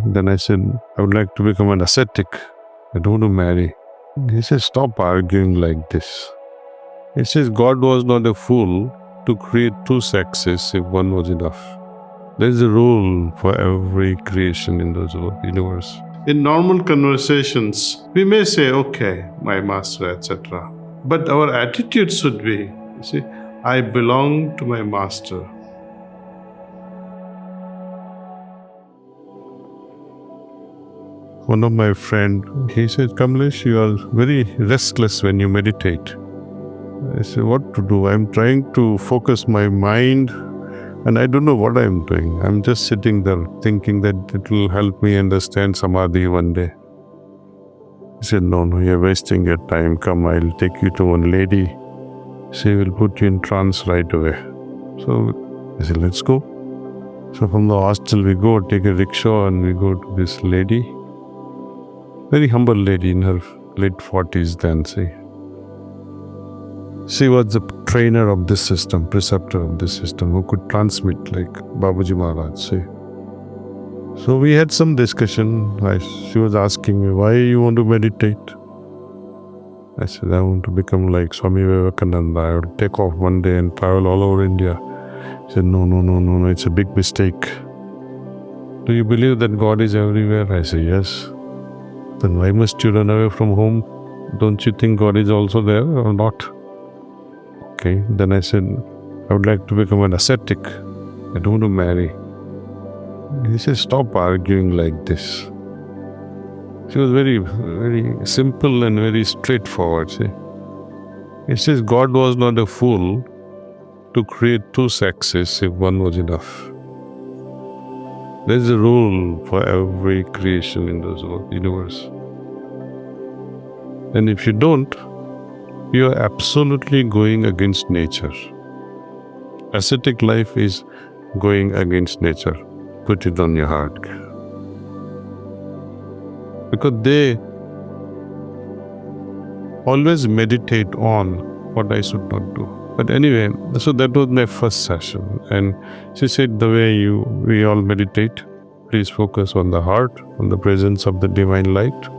Then I said, I would like to become an ascetic. I don't want to marry. He says, stop arguing like this. He says, God was not a fool to create two sexes if one was enough. There is a rule for every creation in the universe. In normal conversations, we may say, okay, my master, etc. But our attitude should be, you see, I belong to my master. One of my friends, he said, Kamlesh, you are very restless when you meditate. I said, what to do? I'm trying to focus my mind and I don't know what I'm doing. I'm just sitting there thinking that it will help me understand Samadhi one day. He said, no, you're wasting your time. Come, I'll take you to one lady. She will put you in trance right away. So I said, let's go. So from the hostel we go, take a rickshaw and we go to this lady. Very humble lady in her late 40s then, see. She was the trainer of this system, preceptor of this system, who could transmit like Babuji Maharaj, see. So we had some discussion. She was asking me, why you want to meditate? I said, I want to become like Swami Vivekananda. I will take off one day and travel all over India. She said, no, it's a big mistake. Do you believe that God is everywhere? I said, yes. Then why must you run away from home? Don't you think God is also there or not? Okay, then I said, I would like to become an ascetic. I don't want to marry. He said, stop arguing like this. She was very, very simple and very straightforward. See? He says, God was not a fool to create two sexes if one was enough. There is a rule for every creation in the universe. And if you don't, you are absolutely going against nature. Ascetic life is going against nature. Put it on your heart. Because they always meditate on what I should not do. But anyway, so that was my first session. And she said, the way we all meditate, please focus on the heart, on the presence of the divine light.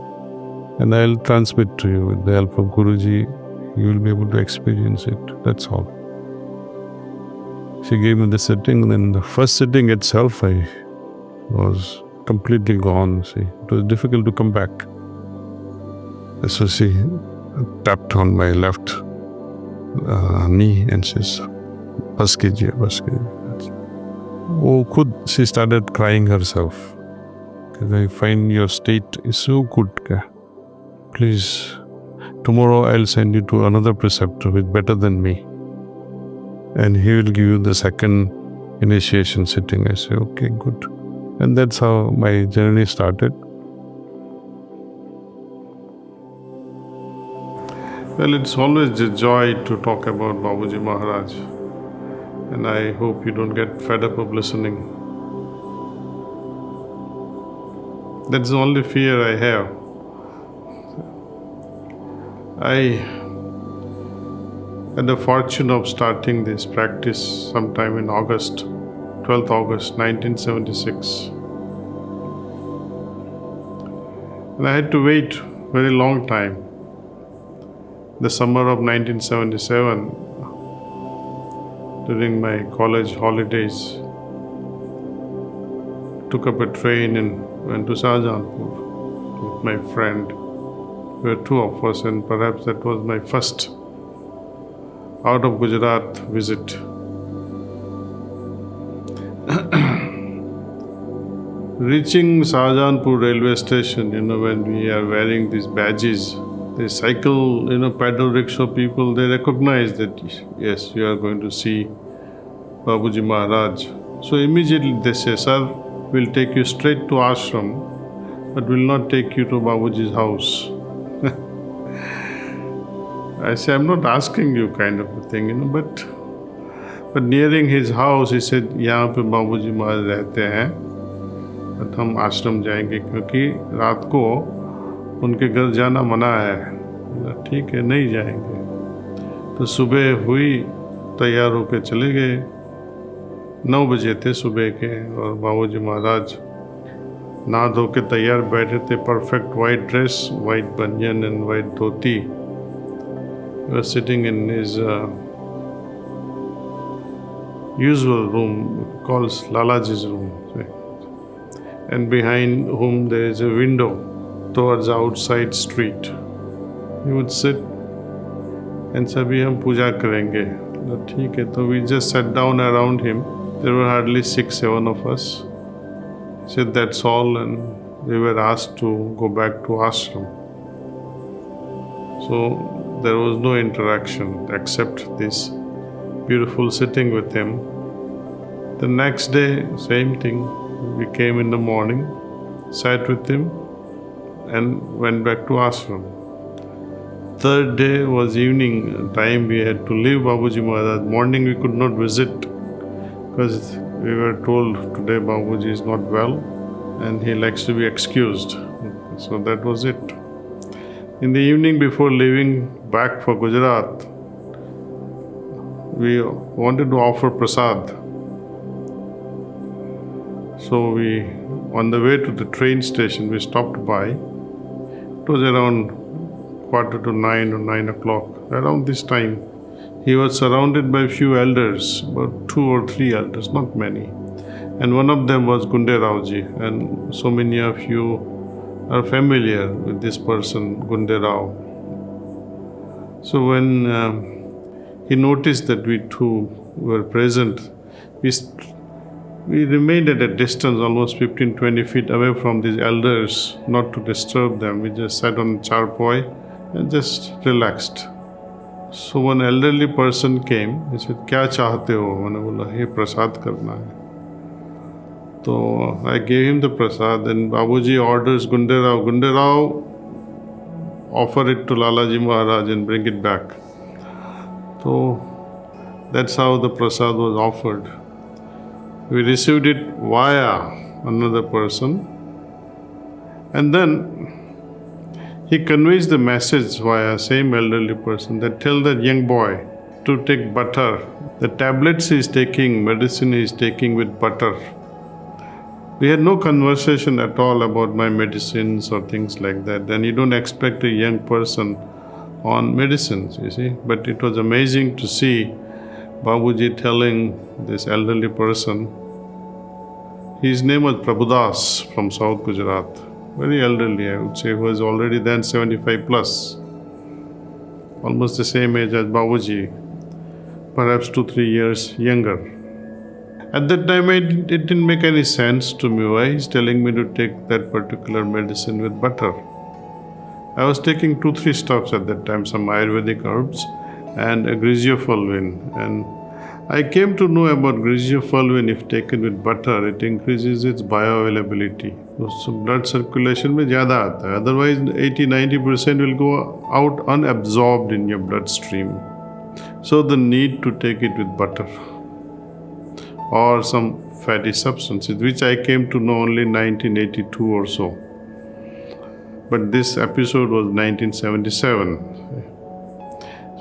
And I'll transmit to you with the help of Guruji. You will be able to experience it. That's all. She gave me the sitting, and in the first sitting itself, I was completely gone. See, it was difficult to come back. So she tapped on my left knee and says, "Bas kijiye, bas kijiye." Oh, khud, she started crying herself. Because I find your state is so good. Please, tomorrow I'll send you to another preceptor with better than me. And he will give you the second initiation sitting. I say, okay, good. And that's how my journey started. Well, it's always a joy to talk about Babuji Maharaj. And I hope you don't get fed up of listening. That's the only fear I have. I had the fortune of starting this practice sometime in August, 12th August 1976. And I had to wait very long time. The summer of 1977, during my college holidays, took up a train and went to Shahjahanpur with my friend. There were two of us, and perhaps that was my first out of Gujarat visit. Reaching Shahjahanpur railway station, when we are wearing these badges, the cycle, pedal rickshaw people, they recognize that, yes, you are going to see Babuji Maharaj. So immediately they say, sir, we'll take you straight to ashram, but we'll not take you to Babuji's house. I say, I'm not asking you kind of a thing, but nearing his house, he said, यहाँ पे बाबूजी महाराज रहते हैं, but हम आश्रम जाएंगे क्योंकि रात को उनके घर जाना मना है। ठीक है, नहीं जाएंगे। तो सुबह हुई, तैयार होकर चले गए। 9 बजे थे सुबह के, और बाबूजी महाराज ना धो के तैयार बैठे थे, perfect white dress, white banyan and white dhoti. He was sitting in his usual room, called Lalaji's room. And behind whom there is a window towards the outside street. He would sit and say, "Abhi hum puja karenge." ठीक है, so we just sat down around him. There were hardly 6-7 of us. He said that's all, and we were asked to go back to ashram. So there was no interaction except this beautiful sitting with him. The next day, same thing. We came in the morning, sat with him, and went back to ashram. Third day was evening time. We had to leave Babuji Maharaj. Morning we could not visit because we were told today Babuji is not well and he likes to be excused. So that was it. In the evening before leaving back for Gujarat, we wanted to offer prasad. So on the way to the train station, we stopped by. It was around 8:45 or 9 o'clock. Around this time, he was surrounded by few elders, about 2 or 3 elders, not many. And one of them was Gunde Raoji, and so many of you are familiar with this person, Gunde Rao. So when he noticed that we two were present, we remained at a distance, almost 15-20 feet away from these elders, not to disturb them. We just sat on a charpoy and just relaxed. So one elderly person came. He said, "Kya chahte ho?" मैंने बोला, "ये प्रसाद करना है." So I gave him the prasad, and Babuji orders Gunde Rao, offer it to Lalaji Maharaj and bring it back. So that's how the prasad was offered. We received it via another person, and then he conveys the message via same elderly person that tell that young boy to take butter. The tablets he is taking, medicine he is taking with butter. We had no conversation at all about my medicines or things like that. And you don't expect a young person on medicines, you see. But it was amazing to see Babuji telling this elderly person. His name was Prabhudas from South Gujarat. Very elderly, I would say. He was already then 75 plus. Almost the same age as Babuji. Perhaps 2-3 years younger. At that time, it didn't make any sense to me why he's telling me to take that particular medicine with butter. I was taking 2-3 stuffs at that time, some Ayurvedic herbs and a griseofulvin. And I came to know about griseofulvin, if taken with butter, it increases its bioavailability. So blood circulation में ज़्यादा आता है. Otherwise, 80-90% will go out unabsorbed in your bloodstream. So the need to take it with butter or some fatty substances, which I came to know only 1982 or so. But this episode was 1977.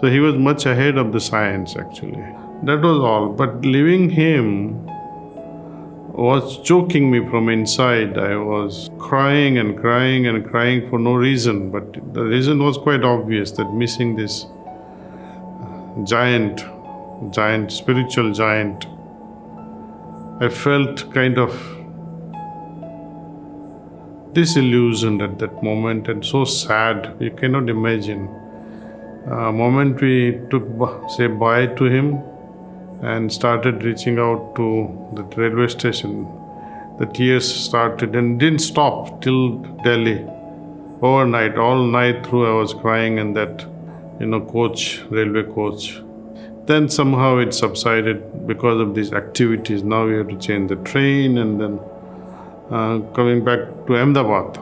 So he was much ahead of the science actually. That was all. But leaving him was choking me from inside. I was crying and crying and crying for no reason. But the reason was quite obvious, that missing this giant, spiritual giant. I felt kind of disillusioned at that moment and so sad. You cannot imagine. Moment we say bye to him and started reaching out to the railway station, the tears started and didn't stop till Delhi. Overnight, all night through I was crying in that, coach, railway coach. Then somehow it subsided because of these activities. Now we have to change the train and then coming back to Ahmedabad.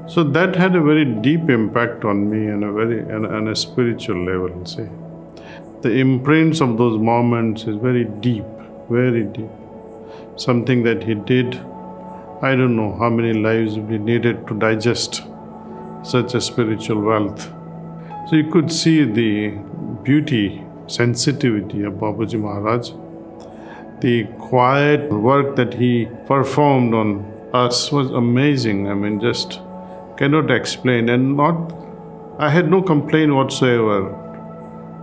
So that had a very deep impact on me on a spiritual level, say. The imprints of those moments is very deep, very deep. Something that he did, I don't know how many lives we needed to digest such a spiritual wealth. So you could see the beauty, sensitivity of Babuji Maharaj. The quiet work that he performed on us was amazing. I mean, just cannot explain. And I had no complaint whatsoever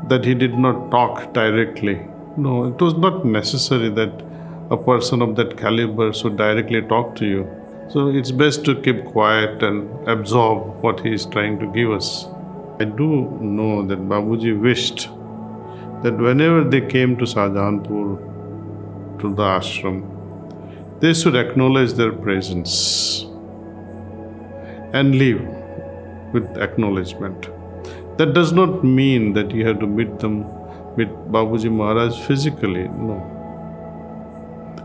that he did not talk directly. No, it was not necessary that a person of that caliber should directly talk to you. So it's best to keep quiet and absorb what he is trying to give us. I do know that Babuji wished that whenever they came to Shahjahanpur, to the ashram, they should acknowledge their presence and leave with acknowledgement. That does not mean that you have to meet Babuji Maharaj physically, no.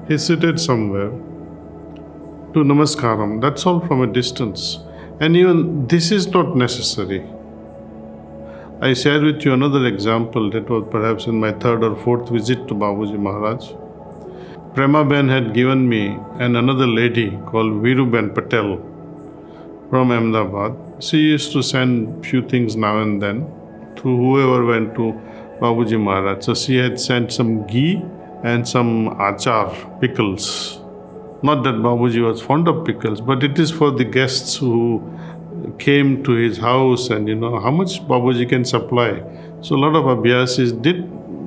He seated somewhere to namaskaram, that's all from a distance. And even this is not necessary. I shared with you another example that was perhaps in my third or fourth visit to Babuji Maharaj. Prima had given me and another lady called Viruben Patel from Ahmedabad. She used to send few things now and then to whoever went to Babuji Maharaj. So she had sent some ghee and some achar, pickles. Not that Babuji was fond of pickles, but it is for the guests who came to his house, and how much Babuji can supply. So a lot of abhyasis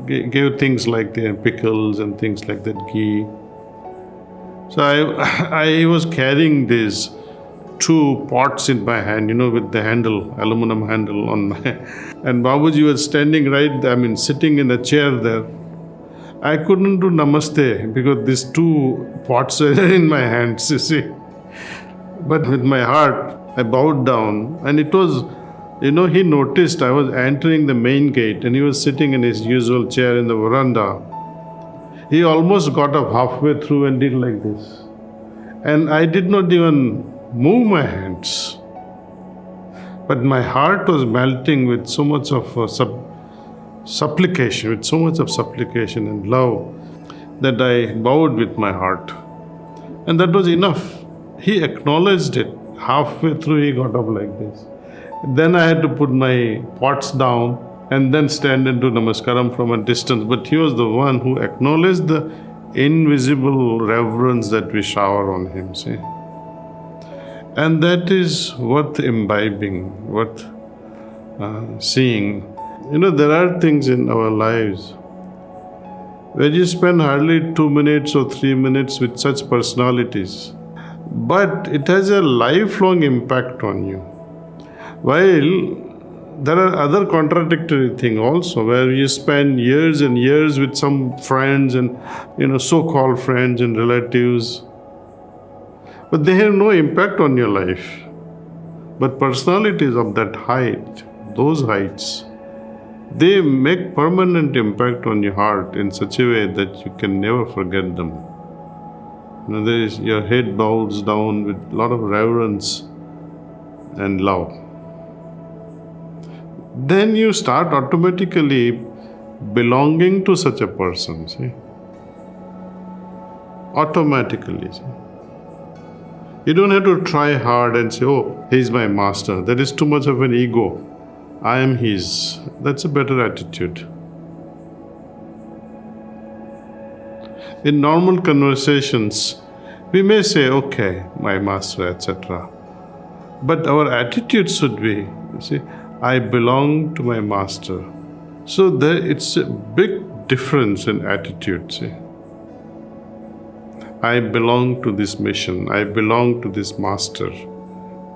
gave things like the pickles and things like that, ghee. So I was carrying these 2 pots in my hand, with the handle, aluminum handle on my, and Babuji was standing sitting in a chair there. I couldn't do namaste because these 2 pots were in my hands, you see. But with my heart, I bowed down, and it was, he noticed I was entering the main gate and he was sitting in his usual chair in the veranda. He almost got up halfway through and did like this. And I did not even move my hands. But my heart was melting with so much of supplication and love that I bowed with my heart. And that was enough. He acknowledged it. Halfway through he got up like this. Then I had to put my pots down and then stand and do namaskaram from a distance. But he was the one who acknowledged the invisible reverence that we shower on him, see. And that is worth imbibing, worth seeing. There are things in our lives where you spend hardly 2 minutes or 3 minutes with such personalities, but it has a lifelong impact on you. While there are other contradictory things also, where you spend years and years with some friends and so-called friends and relatives, but they have no impact on your life. But personalities of that height, those heights, they make permanent impact on your heart in such a way that you can never forget them. Your head bows down with a lot of reverence and love. Then you start automatically belonging to such a person, see. Automatically, see. You don't have to try hard and say, oh, he's my master. That is too much of an ego. I am his. That's a better attitude. In normal conversations, we may say, okay, my master, etc. But our attitude should be, I belong to my master. So it's a big difference in attitude, see. I belong to this mission. I belong to this master.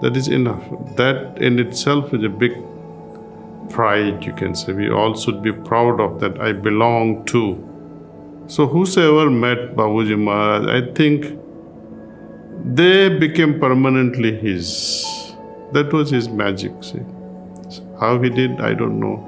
That is enough. That in itself is a big pride, you can say. We all should be proud of that. I belong to. So whosoever met Babuji Maharaj, I think they became permanently his. That was his magic, see. How he did, I don't know.